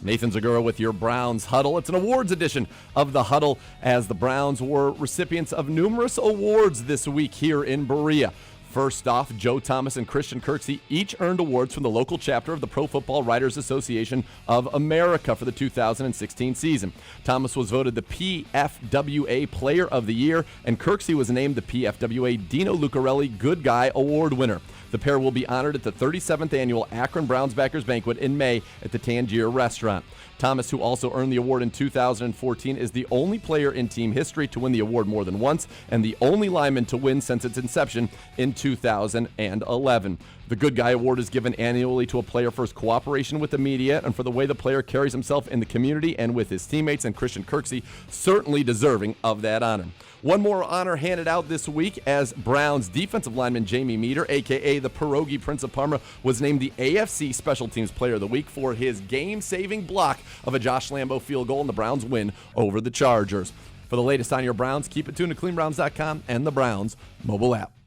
Nathan Zegura with your Browns Huddle. It's an awards edition of the Huddle, as the Browns were recipients of numerous awards this week here in Berea. First off, Joe Thomas and Christian Kirksey each earned awards from the local chapter of the Pro Football Writers Association of America for the 2016 season. Thomas was voted the PFWA Player of the Year, and Kirksey was named the PFWA Dino Lucarelli Good Guy Award winner. The pair will be honored at the 37th Annual Akron Browns Backers Banquet in May at the Tangier Restaurant. Thomas, who also earned the award in 2014, is the only player in team history to win the award more than once and the only lineman to win since its inception in 2011. The Good Guy Award is given annually to a player for his cooperation with the media and for the way the player carries himself in the community and with his teammates, and Christian Kirksey certainly deserving of that honor. One more honor handed out this week, as Browns defensive lineman Jamie Meter, a.k.a. the Pierogi Prince of Parma, was named the AFC Special Teams Player of the Week for his game-saving block of a Josh Lambo field goal in the Browns' win over the Chargers. For the latest on your Browns, keep it tuned to cleanbrowns.com and the Browns mobile app.